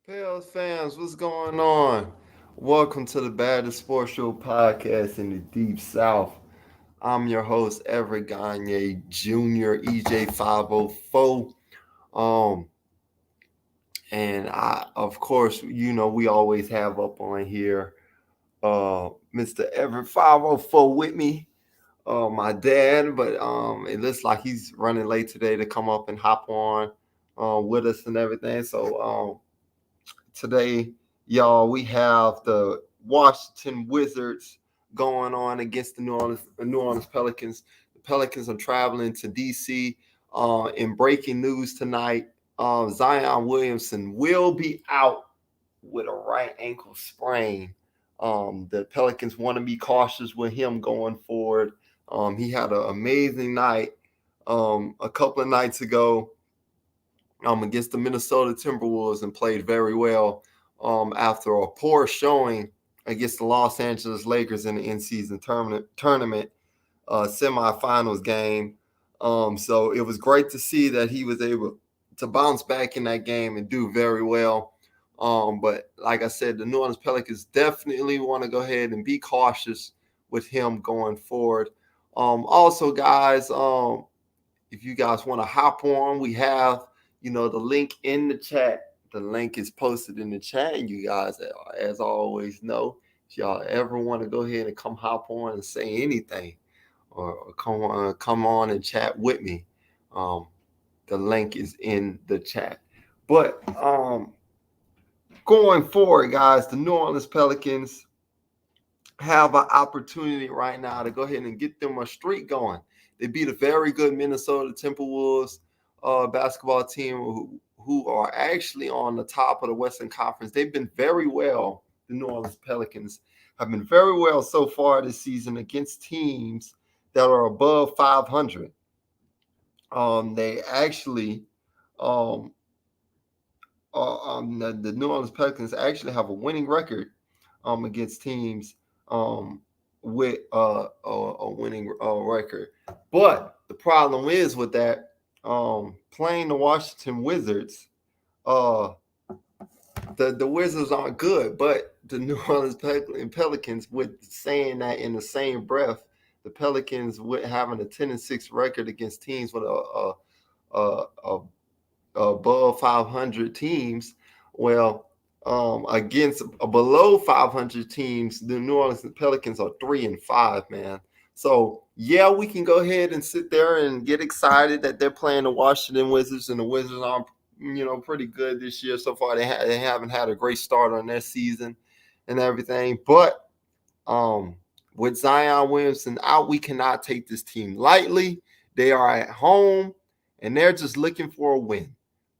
Pels fans, what's going on? Welcome to the Baddest Sports Show podcast in the Deep South. I'm your host, Everett Gagne Jr., EJ504. Um, and of course, we always have up on here Mr. Everett 504 with me, my dad, but it looks like he's running late today to come up and hop on with us and everything. So, today, y'all, we have the Washington Wizards going on against the New Orleans Pelicans. The Pelicans are traveling to DC. In breaking news tonight, Zion Williamson will be out with a right ankle sprain. The Pelicans want to be cautious with him going forward. He had an amazing night a couple of nights ago against the Minnesota Timberwolves and played very well after a poor showing against the Los Angeles Lakers in the in-season tournament semifinals game. So it was great to see that he was able to bounce back in that game and do very well. But like I said, the New Orleans Pelicans definitely want to go ahead and be cautious with him going forward. Also, guys, if you guys want to hop on, we have, the link in the chat. The link is posted in the chat. And you guys, as always, know, if y'all ever want to go ahead and come hop on and say anything or come on and chat with me, um, the link is in the chat. But going forward, guys, the New Orleans Pelicans have an opportunity right now to go ahead and get them a streak going. They beat a very good Minnesota Timberwolves basketball team who are actually on the top of the Western Conference. They've been very well. The New Orleans Pelicans have been very well so far this season against teams that are above 500. They actually, um, the New Orleans Pelicans actually have a winning record against teams with a winning record. But the problem is with that, playing the Washington Wizards, uh, the Wizards aren't good, but the New Orleans Pelicans, with saying that in the same breath, the Pelicans with having a 10-6 record against teams with a above 500 teams. Well, against below 500 teams, the New Orleans Pelicans are 3-5, man. So yeah, we can go ahead and sit there and get excited that they're playing the Washington Wizards, and the Wizards are, pretty good this year so far. They haven't had a great start on their season and everything, but with Zion Williamson out, we cannot take this team lightly. They are at home, and they're just looking for a win.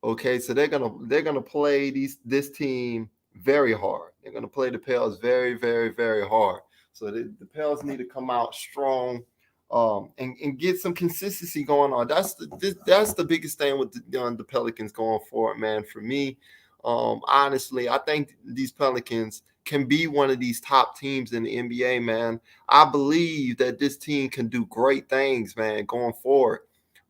Okay, so they're gonna play this team very hard. They're gonna play the Pels very, very, very hard. So the Pels need to come out strong, and get some consistency going on. That's the biggest thing with the Pelicans going forward, man. For me, honestly, I think these Pelicans can be one of these top teams in the NBA, man. I believe that this team can do great things, man, going forward.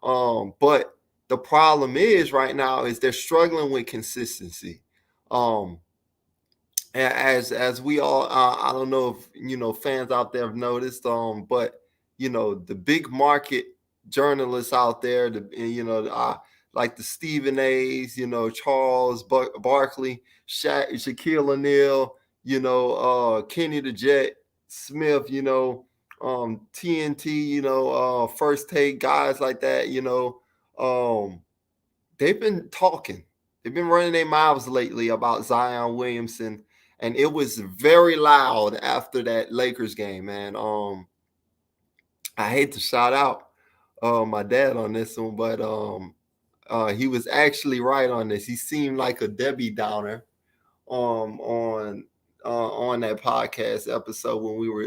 But the problem is right now is they're struggling with consistency. Um, as we all, I don't know if fans out there have noticed, but the big market journalists out there, like the Stephen A's, Charles Barkley, Shaquille O'Neal, Kenny the Jet Smith, TNT, First Take, guys like that, um, they've been talking. They've been running their mouths lately about Zion Williamson, and it was very loud after that Lakers game, man. I hate to shout out my dad on this one, but he was actually right on this. He seemed like a Debbie Downer um on on that podcast episode when we were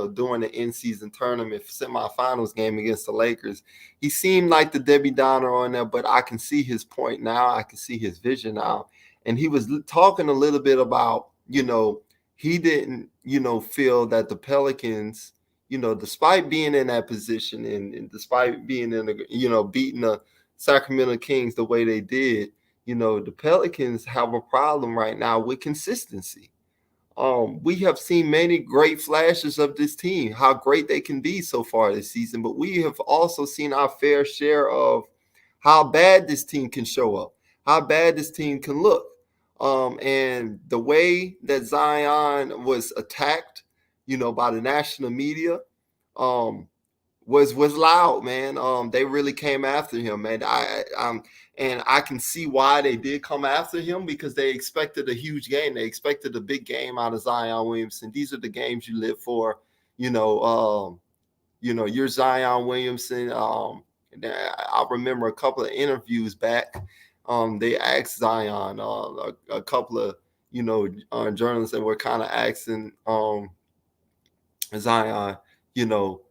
doing the in-season tournament semifinals game against the Lakers. He seemed like the Debbie Downer on there, but I can see his point now. I can see his vision now. And he was talking a little bit about, he didn't, feel that the Pelicans, despite being in that position and despite being in the, beating the Sacramento Kings the way they did, The Pelicans have a problem right now with consistency. We have seen many great flashes of this team, how great they can be so far this season, but we have also seen our fair share of how bad this team can show up, how bad this team can look. And the way that Zion was attacked, by the national media, um, was loud, man. They really came after him, man. And I can see why they did come after him, because they expected a huge game. They expected a big game out of Zion Williamson. These are the games you live for, you know. You're Zion Williamson. I remember a couple of interviews back. They asked Zion, a couple of journalists that were kind of asking Zion, you know,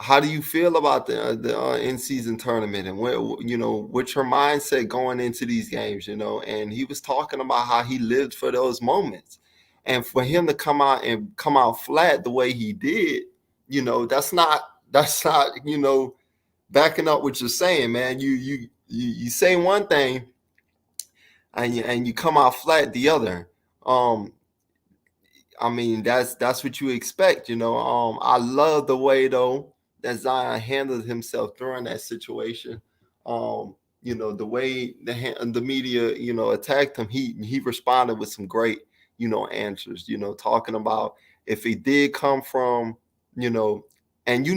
how do you feel about the in season tournament, and what's your mindset going into these games, And he was talking about how he lived for those moments, and for him to come out flat the way he did, that's not backing up what you're saying, man. You say one thing and you come out flat the other. I mean, that's what you expect. I love the way though that Zion handled himself during that situation. The way the media, attacked him, he responded with some great, answers. Talking about if he did come from, you know, and you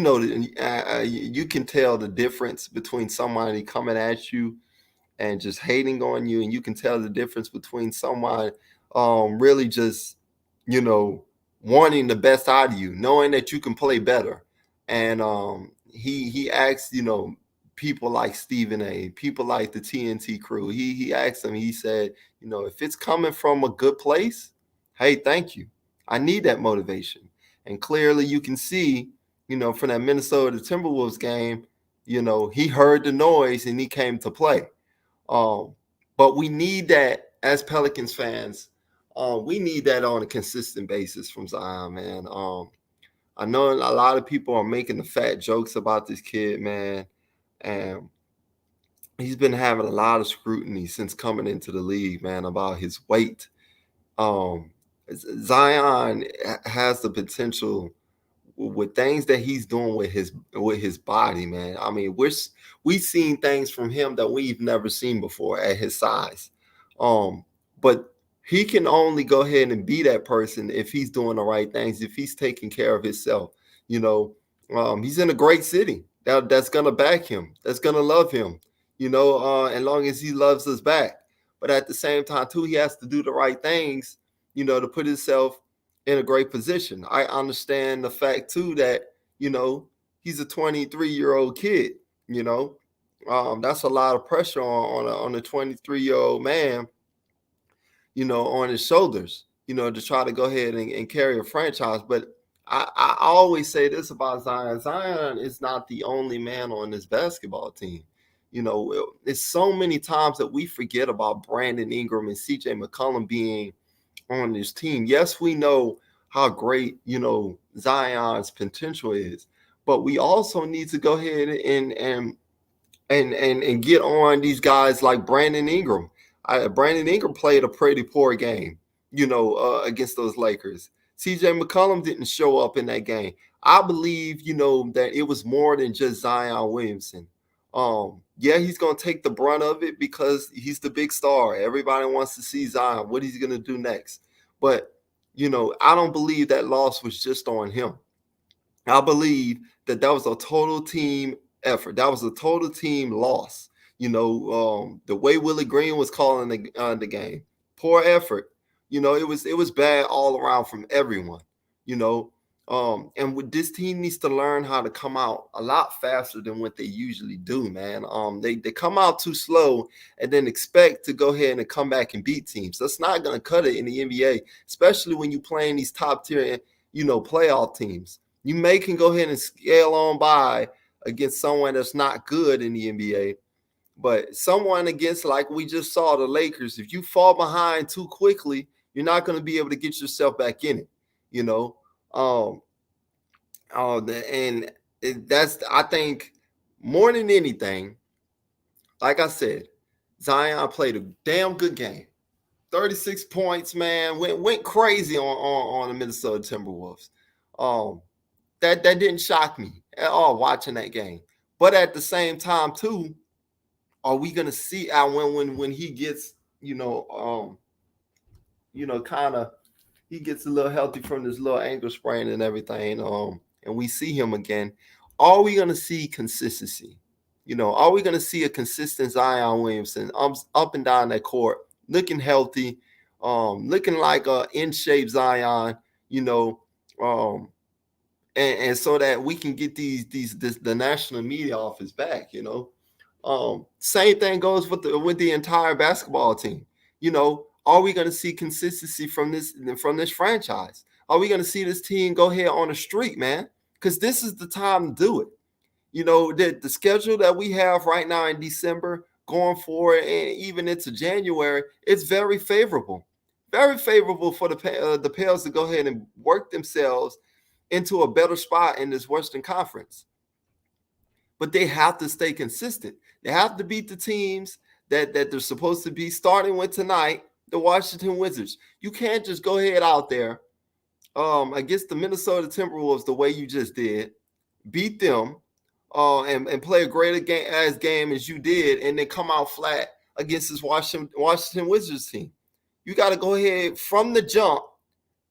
can tell the difference between somebody coming at you and just hating on you, and you can tell the difference between someone really just you know wanting the best out of you, knowing that you can play better. And he asked people like Stephen A, people like the TNT crew, he asked them, he said, if it's coming from a good place, hey, thank you, I need that motivation. And clearly you can see, from that Minnesota Timberwolves game, he heard the noise and he came to play. But we need that as Pelicans fans. We need that on a consistent basis from Zion, man. I know a lot of people are making the fat jokes about this kid, man, and he's been having a lot of scrutiny since coming into the league, man, about his weight. Um, Zion has the potential with things that he's doing with his body, man. I mean, we've seen things from him that we've never seen before at his size. But he can only go ahead and be that person if he's doing the right things, if he's taking care of himself. You know, he's in a great city that's gonna back him, that's gonna love him. As long as he loves us back. But at the same time, too, he has to do the right things, to put himself in a great position. I understand the fact too that he's a 23-year-old kid. That's a lot of pressure on a 23-year-old man. On his shoulders. To try to go ahead and carry a franchise. But I always say this about Zion. Zion is not the only man on this basketball team. It's so many times that we forget about Brandon Ingram and CJ McCollum being on this team. Yes, we know how great, Zion's potential is, but we also need to go ahead and get on these guys like Brandon Ingram. Brandon Ingram played a pretty poor game, against those Lakers. CJ McCollum didn't show up in that game. I believe, that it was more than just Zion Williamson. Yeah, he's gonna take the brunt of it because he's the big star. Everybody wants to see Zion. What he's gonna do next. But I don't believe that loss was just on him. I believe that was a total team effort. That was a total team loss. The way Willie Green was calling the game, poor effort. It was bad all around from everyone. You know, and with this team needs to learn how to come out a lot faster than what they usually do, man. They come out too slow and then expect to go ahead and come back and beat teams. That's not going to cut it in the NBA, especially when you're playing these top tier, playoff teams. You can go ahead and scale on by against someone that's not good in the NBA, but someone against, like we just saw, the Lakers, if you fall behind too quickly, you're not going to be able to get yourself back in it, you know. Um, and that's, I think, more than anything, like I said, Zion played a damn good game. 36 points, man. Went crazy on the Minnesota Timberwolves. Um, that didn't shock me at all watching that game. But at the same time, too, are we gonna see when he gets, kind of he gets a little healthy from this little ankle sprain and everything, and we see him again, are we gonna see consistency? Are we gonna see a consistent Zion Williamson up and down that court, looking healthy, looking like a in shape Zion, you know, um, and so that we can get the national media off his back, Same thing goes with the entire basketball team. Are we going to see consistency from this franchise? Are we going to see this team go ahead on a streak, man? Because this is the time to do it. The schedule that we have right now in December, going forward, and even into January, it's very favorable for the Pels to go ahead and work themselves into a better spot in this Western Conference. But they have to stay consistent. They have to beat the teams that they're supposed to be, starting with tonight, the Washington Wizards. You can't just go ahead out there against the Minnesota Timberwolves the way you just did, beat them, and play a greater game as you did, and then come out flat against this Washington Wizards team. You got to go ahead from the jump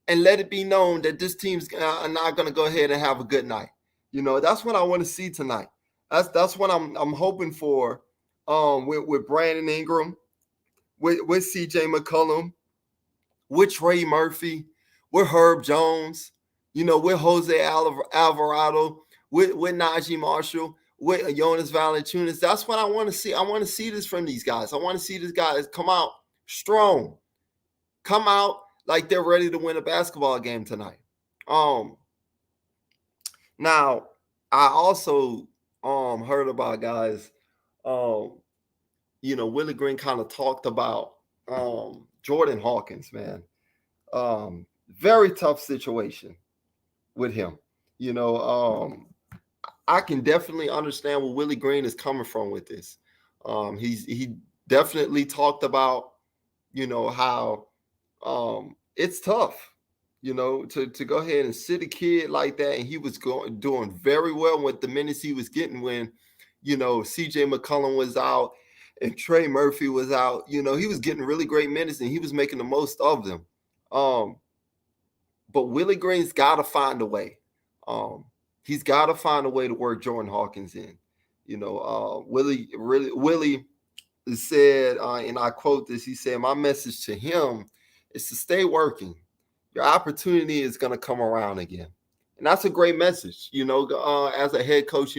and let it be known that this team's not going to go ahead and have a good night. That's what I want to see tonight. That's what I'm hoping for. With Brandon Ingram, with C.J. McCollum, with Trey Murphy, with Herb Jones, with Jose Alvarado, with Najee Marshall, with Jonas Valanciunas. That's what I want to see. I want to see this from these guys. I want to see these guys come out strong, come out like they're ready to win a basketball game tonight. Now, I also heard about guys. Willie Green kind of talked about Jordan Hawkins, man. Very tough situation with him. I can definitely understand where Willie Green is coming from with this. He definitely talked about, how it's tough, to go ahead and sit a kid like that, and he was doing very well with the minutes he was getting when, C.J. McCollum was out and Trey Murphy was out. He was getting really great minutes and he was making the most of them. But Willie Green's got to find a way. He's got to find a way to work Jordan Hawkins in. Willie said, and I quote this, he said, "My message to him is to stay working. Your opportunity is going to come around again." And that's a great message, as a head coach,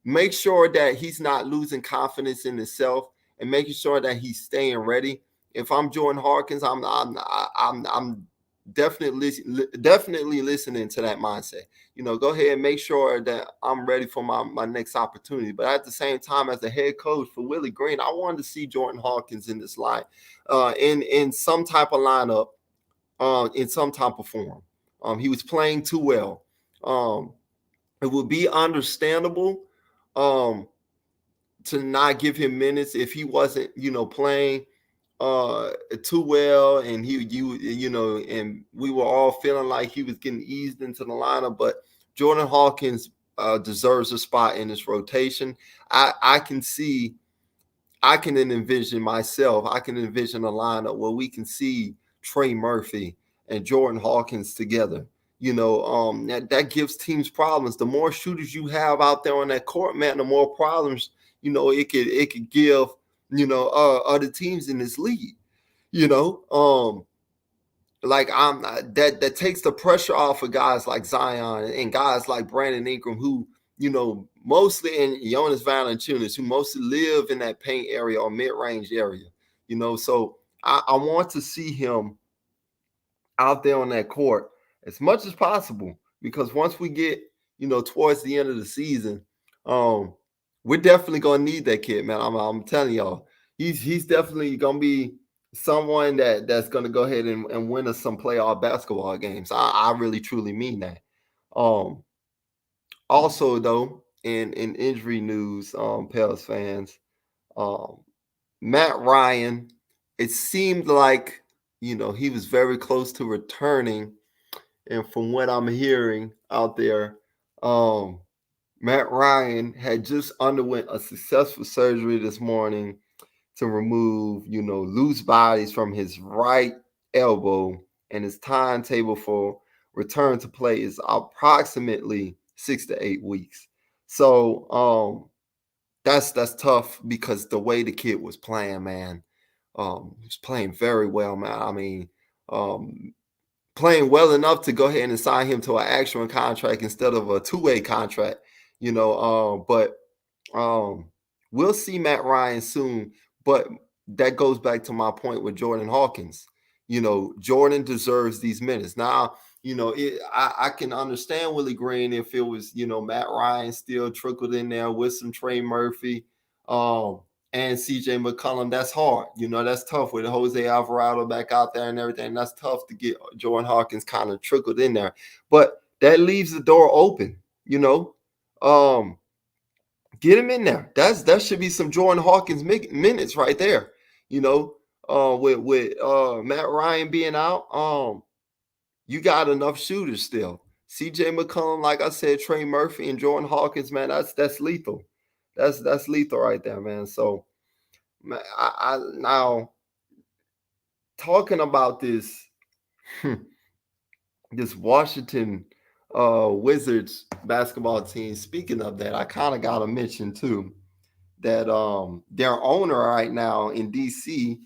make sure that he's not losing confidence in himself and making sure that he's staying ready. If I'm Jordan Hawkins, I'm definitely listening to that mindset. Go ahead and make sure that I'm ready for my next opportunity. But at the same time, as a head coach for Willie Green, I wanted to see Jordan Hawkins in this line, in some type of lineup, in some type of form. He was playing too well. It would be understandable to not give him minutes if he wasn't, playing too well, and and we were all feeling like he was getting eased into the lineup. But Jordan Hawkins deserves a spot in this rotation. I can envision myself. I can envision a lineup where we can see Trey Murphy and Jordan Hawkins together. That gives teams problems. The more shooters you have out there on that court, man, the more problems, it could give, other teams in this league. That takes the pressure off of guys like Zion and guys like Brandon Ingram, who, mostly, in Jonas Valanciunas, who mostly live in that paint area or mid-range area. So I want to see him out there on that court as much as possible, because once we get, towards the end of the season, we're definitely gonna need that kid, man. I'm telling y'all, he's definitely gonna be someone that's gonna go ahead and win us some playoff basketball games. I really truly mean that. Also though, in injury news, Pels fans, Matt Ryan, it seemed like, he was very close to returning. And from what I'm hearing out there, um, Matt Ryan had just underwent a successful surgery this morning to remove, loose bodies from his right elbow, and his timetable for return to play is approximately 6 to 8 weeks. So that's tough because the way the kid was playing, man, he was playing very well, man. I mean, um, playing well enough to go ahead and sign him to an actual contract instead of a two-way contract, but um, we'll see Matt Ryan soon, but that goes back to my point with Jordan Hawkins. Jordan deserves these minutes. Now, I can understand Willie Green if it was, Matt Ryan still trickled in there with some Trey Murphy and CJ McCollum. That's hard. That's tough with Jose Alvarado back out there and everything. That's tough to get Jordan Hawkins kind of trickled in there. But that leaves the door open, you know. Get him in there. That should be some Jordan Hawkins minutes right there. With Matt Ryan being out, you got enough shooters still. CJ McCollum, like I said, Trey Murphy and Jordan Hawkins, man, that's lethal. That's lethal right there, man. So, man, I now talking about this this Washington Wizards basketball team. Speaking of that, I kind of got to mention too that their owner right now in DC,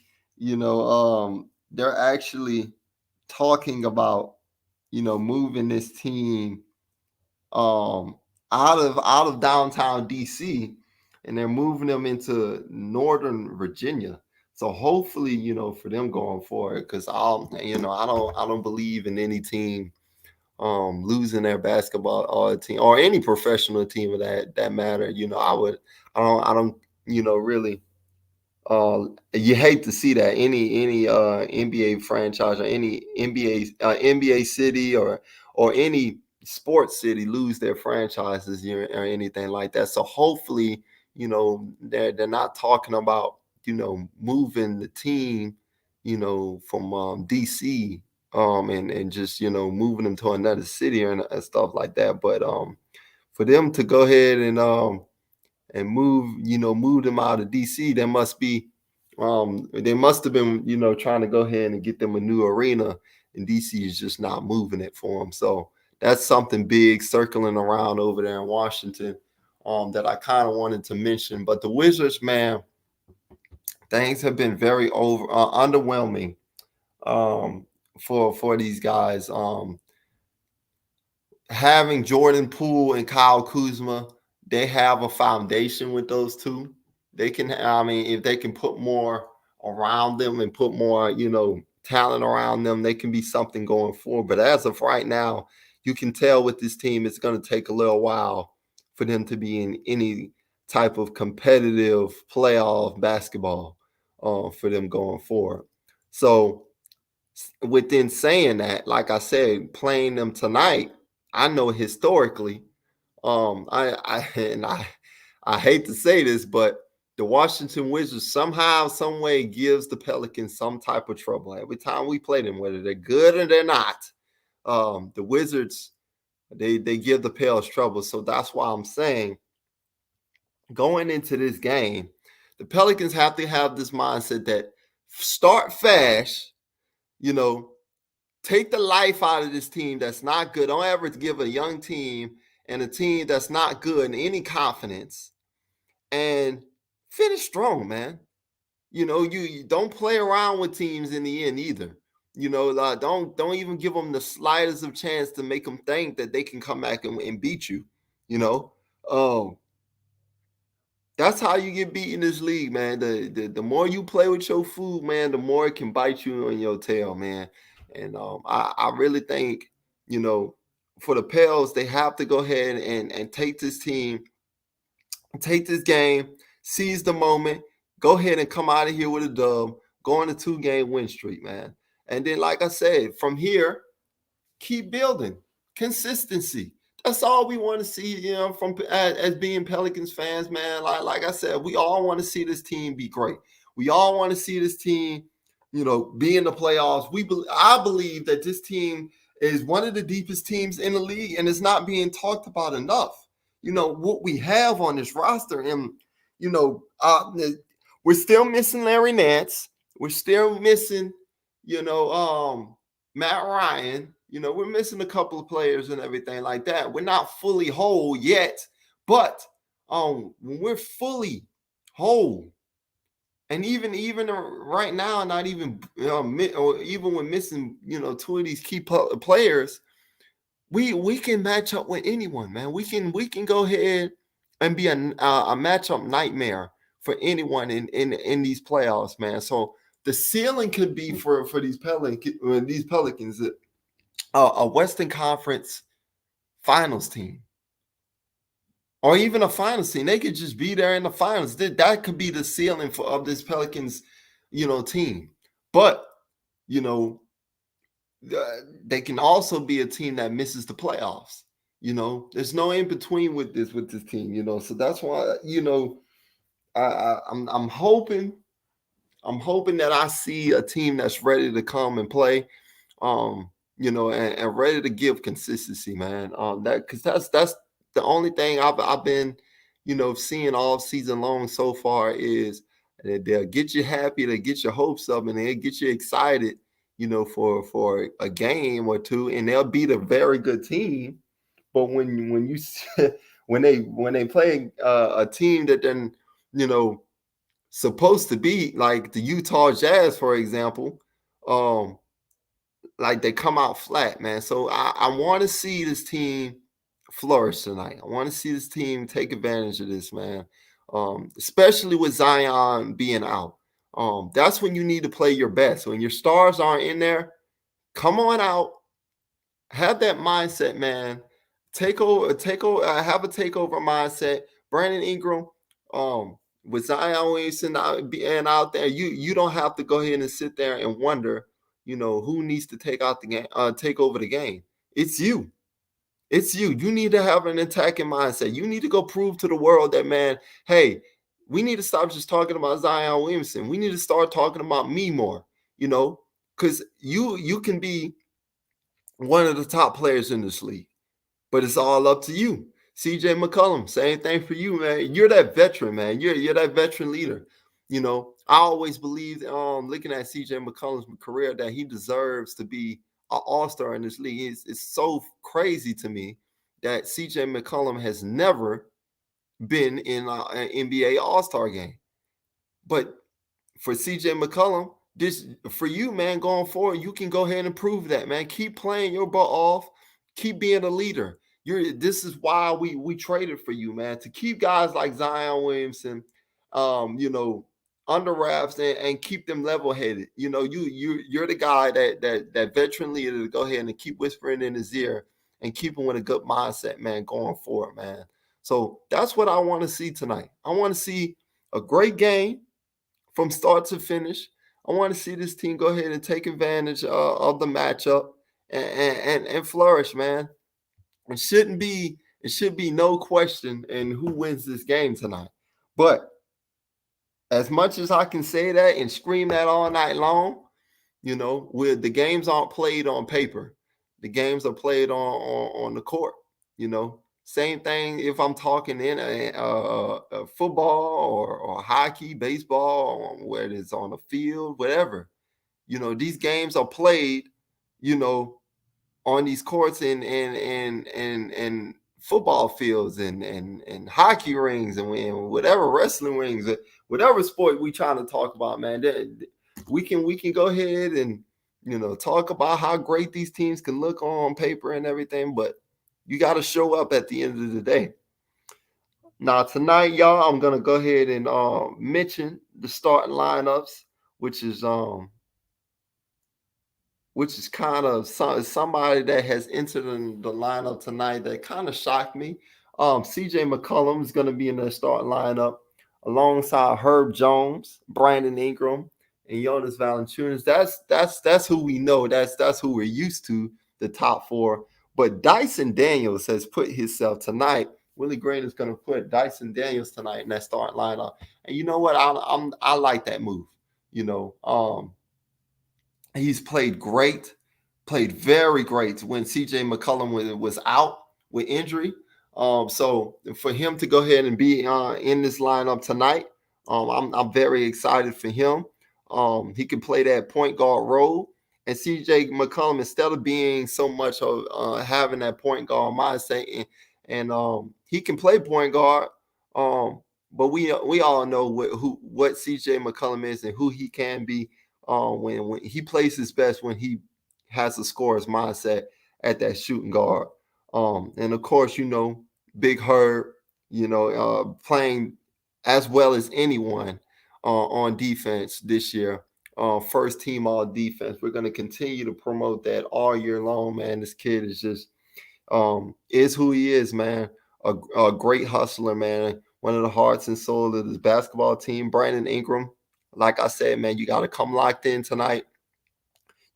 they're actually talking about moving this team um out of downtown DC, and they're moving them into Northern Virginia. So hopefully, for them going forward, because I don't believe in any team losing their basketball team or any professional team of that matter. I don't really you hate to see that any NBA franchise or any NBA city or any sports city lose their franchises or anything like that. So hopefully, they're not talking about moving the team, from DC and just moving them to another city and stuff like that. But for them to go ahead and move them out of DC, they must have been, trying to go ahead and get them a new arena, and DC is just not moving it for them. So that's something big circling around over there in Washington that I kind of wanted to mention. But the Wizards, man, things have been very underwhelming for these guys. Having Jordan Poole and Kyle Kuzma, they have a foundation with those two. They can, I mean, if they can put more around them and put more, talent around them, they can be something going forward. But as of right now, you can tell with this team, it's going to take a little while for them to be in any type of competitive playoff basketball for them going forward. So, within saying that, like I said, playing them tonight, I know historically, I hate to say this, but the Washington Wizards somehow, some way gives the Pelicans some type of trouble every time we play them, whether they're good or they're not. The Wizards, they give the Pels trouble. So that's why I'm saying going into this game, the Pelicans have to have this mindset that start fast, you know, take the life out of this team that's not good. Don't ever give a young team and a team that's not good any confidence, and finish strong, man. You don't play around with teams in the end either. Don't even give them the slightest of chance to make them think that they can come back and beat you. You know, um, that's how you get beat in this league, man. The more you play with your food, man, the more it can bite you on your tail, man. And I really think, you know, for the Pels, they have to go ahead and take this team, take this game, seize the moment, go ahead and come out of here with a dub, go on a 2-game win streak, man. And then, like I said, from here, keep building consistency. That's all we want to see, from as being Pelicans fans, man. Like I said, we all want to see this team be great. We all want to see this team, be in the playoffs. I believe that this team is one of the deepest teams in the league, and it's not being talked about enough. What we have on this roster, and we're still missing Larry Nance. We're still missing, Matt Ryan. We're missing a couple of players and everything like that. We're not fully whole yet, but when we're fully whole, and even right now, not even or even when missing, two of these key players, we can match up with anyone, man. We can go ahead and be a matchup nightmare for anyone in these playoffs, man. So the ceiling could be for these Pelicans, a Western Conference Finals team, or even a finals team. They could just be there in the finals. That could be the ceiling of this Pelicans, team. But they can also be a team that misses the playoffs. There's no in between with this team. So that's why I'm hoping that I see a team that's ready to come and play, and ready to give consistency, man. Because that's the only thing I've been, seeing all season long so far is they'll get you happy, they get your hopes up, and they'll get you excited, for a game or two, and they'll beat a very good team. But when you when they play a team that then supposed to be like the Utah Jazz, for example, like they come out flat, man. So I want to see this team flourish tonight. I want to see this team take advantage of this, man. Especially with Zion being out. That's when you need to play your best. When your stars aren't in there, come on out, have that mindset, man. Take over, have a takeover mindset. Brandon Ingram, with Zion Williamson being out there, you don't have to go ahead and sit there and wonder, who needs to take over the game. It's you. It's you. You need to have an attacking mindset. You need to go prove to the world that, man, hey, we need to stop just talking about Zion Williamson. We need to start talking about me more, because you can be one of the top players in this league, but it's all up to you. CJ McCollum, same thing for you, man. You're that veteran, man. You're that veteran leader. I always believed, looking at CJ McCollum's career, that he deserves to be an all-star in this league. It's so crazy to me that CJ McCollum has never been in an NBA all-star game. But for CJ McCollum, this for you, man, going forward, you can go ahead and prove that, man. Keep playing your butt off. Keep being a leader. This is why we traded for you, man, to keep guys like Zion Williamson, under wraps and keep them level-headed. You're the guy that veteran leader to go ahead and keep whispering in his ear and keep him with a good mindset, man, going forward, man. So that's what I want to see tonight. I want to see a great game from start to finish. I want to see this team go ahead and take advantage of the matchup and flourish, man. It should be no question in who wins this game tonight. But as much as I can say that and scream that all night long, the games aren't played on paper. The games are played on the court. Same thing if I'm talking in a football or hockey, baseball, whether it's on the field, whatever. These games are played, on these courts and football fields and hockey rings and whatever, wrestling rings, whatever sport we trying to talk about, man. We can go ahead and talk about how great these teams can look on paper and everything, but you got to show up at the end of the day. Now tonight, y'all, I'm gonna go ahead and mention the starting lineups, which is kind of somebody that has entered in the lineup tonight that kind of shocked me. CJ McCollum is going to be in the starting lineup alongside Herb Jones, Brandon Ingram, and Jonas Valanciunas. That's who we know. That's who we're used to, the top four. But Dyson Daniels has put himself tonight Willie Green is going to put Dyson Daniels tonight in that starting lineup. And you know what? I like that move. You know, he's played great, played very great when CJ McCollum was out with injury. So for him to go ahead and be in this lineup tonight, I'm very excited for him. He can play that point guard role. And CJ McCollum, instead of being so much of having that point guard mindset, and he can play point guard, um, but we all know what CJ McCollum is and who he can be when he plays his best when he has a scorer's mindset at that shooting guard. And of course, you know, Big Herb, you know, playing as well as anyone on defense this year. First team all defense. We're going to continue to promote that all year long, man. This kid is who he is, man. A great hustler, man. One of the hearts and soul of this basketball team. Brandon Ingram, like I said, man, you got to come locked in tonight.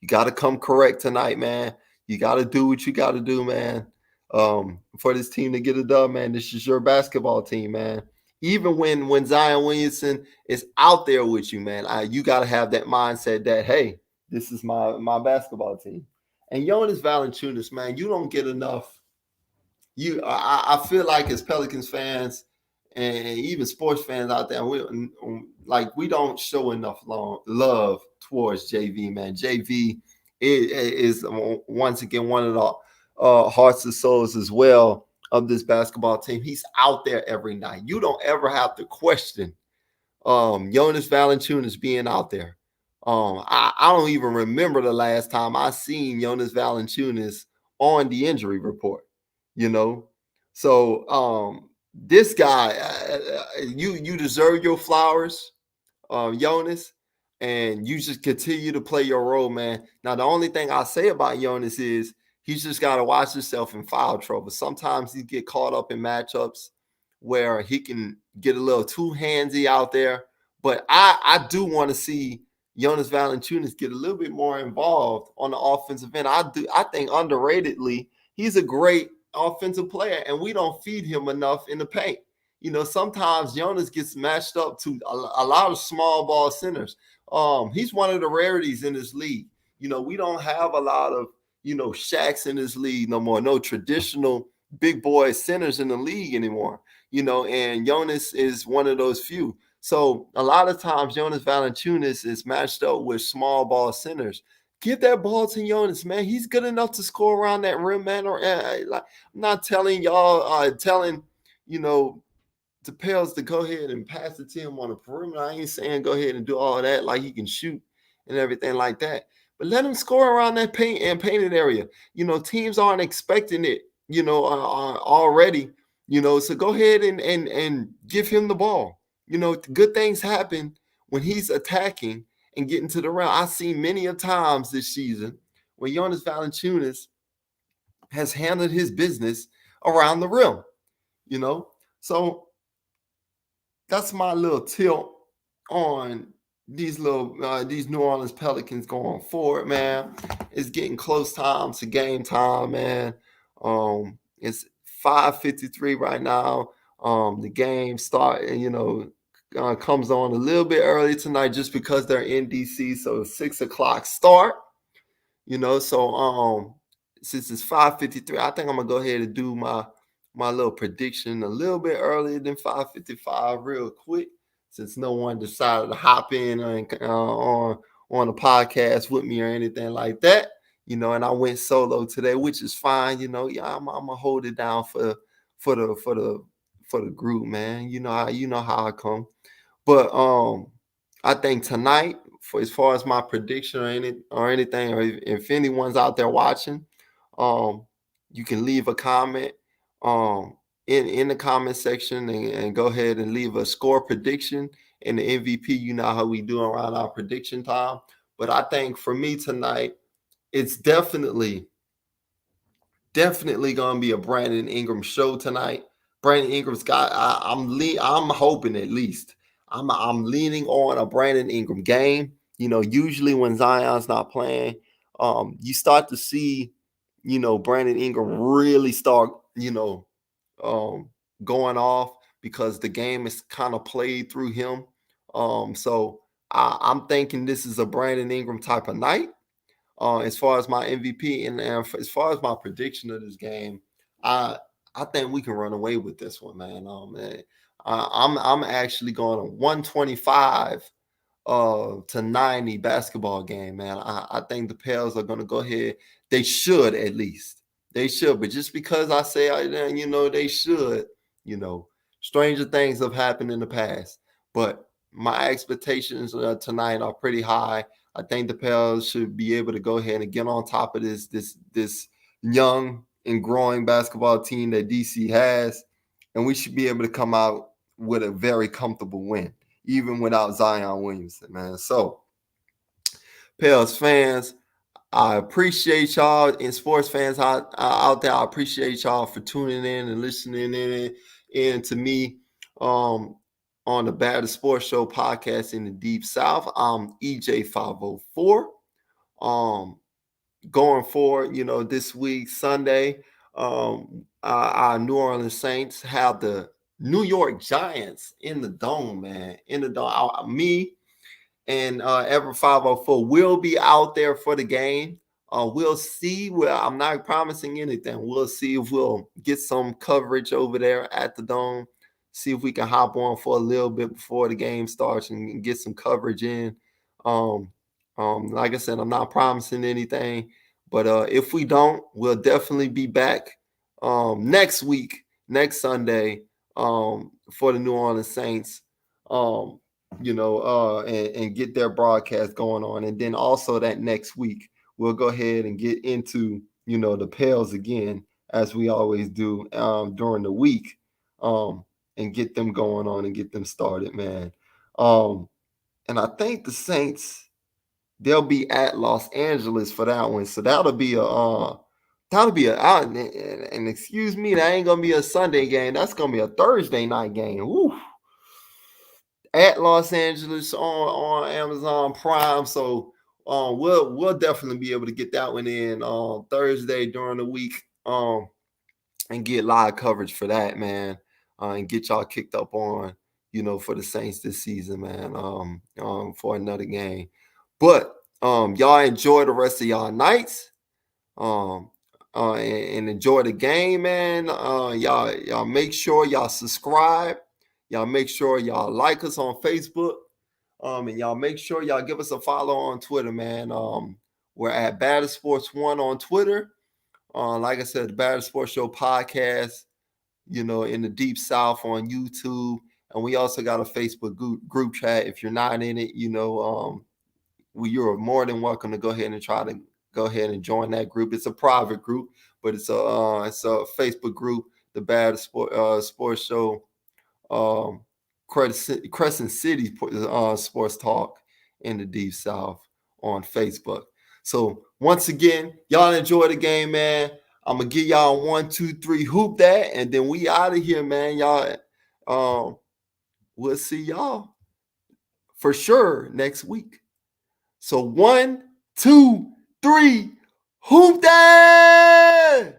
You got to come correct tonight, man. You got to do what you got to do, man. For this team to get it done, man. This is your basketball team, man. Even when Zion Williamson is out there with you, man, you got to have that mindset that, hey, this is my basketball team. And Jonas Valanciunas, man, you don't get enough. I feel like as Pelicans fans and even sports fans out there, we don't show enough love towards JV, man. JV is once again one of the hearts and souls as well of this basketball team. He's out there every night. You don't ever have to question Jonas Valanciunas being out there. I don't even remember the last time I seen Jonas Valanciunas on the injury report. You know, so this guy, you deserve your flowers, Jonas, and you just continue to play your role, man. Now, the only thing I say about Jonas is he's just got to watch himself in foul trouble. Sometimes he get caught up in matchups where he can get a little too handsy out there. But I do want to see Jonas Valanciunas get a little bit more involved on the offensive end. I think underratedly, he's a great offensive player, and we don't feed him enough in the paint. You know, sometimes Jonas gets matched up to a lot of small ball centers. He's one of the rarities in this league. You know, we don't have a lot of, you know, Shaqs in this league no more. No traditional big boy centers in the league anymore. You know, and Jonas is one of those few. So a lot of times Jonas Valanciunas is matched up with small ball centers. Give that ball to Jonas, man. He's good enough to score around that rim, man. Or like, I'm not telling y'all, you know, the Pels to go ahead and pass it to him on the perimeter. I ain't saying go ahead and do all that like he can shoot and everything like that. But let him score around that paint and painted area. You know, teams aren't expecting it, you know, already. You know, so go ahead and give him the ball. You know, good things happen when he's attacking and getting to the rim. I've seen many of times this season when Jonas Valanciunas has handled his business around the rim. You know, so that's my little tilt on these New Orleans Pelicans going forward, man. It's getting close time to game time, man. It's 5:53 right now. The game comes on a little bit early tonight just because they're in DC, so 6 o'clock start. You know, so since it's 5:53, I think I'm gonna go ahead and do my little prediction a little bit earlier than 5:55 real quick, since no one decided to hop in on a podcast with me or anything like that. You know, and I went solo today, which is fine. You know, yeah, I'm gonna hold it down for the group, man. You know how I come. But I think tonight, for as far as my prediction or anything, or if anyone's out there watching, um, you can leave a comment um in the comment section and go ahead and leave a score prediction and the MVP. You know how we do around our prediction time. But I think for me tonight, it's definitely gonna be a Brandon Ingram show tonight. Brandon Ingram's got. I'm hoping at least. I'm leaning on a Brandon Ingram game. You know, usually when Zion's not playing, you start to see, you know, Brandon Ingram really start, um, going off because the game is kind of played through him. So I'm thinking this is a Brandon Ingram type of night. As far as my MVP and as far as my prediction of this game, I I think we can run away with this one, man. I'm actually going to 125 to 90 basketball game, man. I think the Pels are going to go ahead. They should at least. They should. But just because I say, they should, you know, stranger things have happened in the past. But my expectations tonight are pretty high. I think the Pels should be able to go ahead and get on top of this young and growing basketball team that DC has, and we should be able to come out with a very comfortable win even without Zion Williamson, man. So, Pels fans, I appreciate y'all, and sports fans out there. I appreciate y'all for tuning in and listening in to me on the Bad Sports Show podcast in the Deep South. I'm EJ504. Going forward, this week, Sunday, our New Orleans Saints have the New York Giants in the dome, man. In the dome. Me and Ever 504 will be out there for the game. We'll see. Well, I'm not promising anything. We'll see if we'll get some coverage over there at the dome. See if we can hop on for a little bit before the game starts and get some coverage in. Like I said, I'm not promising anything, but if we don't, we'll definitely be back next week, next Sunday, for the New Orleans Saints. And get their broadcast going on. And then also that next week, we'll go ahead and get into, the Pels again, as we always do during the week, and get them going on and get them started, man. And I think the Saints, they'll be at Los Angeles for that one. So and excuse me, that ain't going to be a Sunday game. That's going to be a Thursday night game. Woo. At Los Angeles on Amazon Prime. So we'll definitely be able to get that one in Thursday during the week and get live coverage for that, man, and get y'all kicked up on, for the Saints this season, man, for another game. But y'all enjoy the rest of y'all nights. And enjoy the game, man. Y'all make sure y'all subscribe. Y'all make sure y'all like us on Facebook. And y'all make sure y'all give us a follow on Twitter, man. We're at Batter Sports One on Twitter. Like I said, the Batter Sports Show podcast, in the Deep South on YouTube. And we also got a Facebook group chat. If you're not in it, you're more than welcome to go ahead and try to go ahead and join that group. It's a private group, but it's a Facebook group, the Bad Sports Show, Crescent City Sports Talk in the Deep South on Facebook. So once again, y'all enjoy the game, man. I'm gonna give y'all 1, 2, 3, hoop that, and then we out of here, man. Y'all, we'll see y'all for sure next week. So 1, 2, 3, hoop that!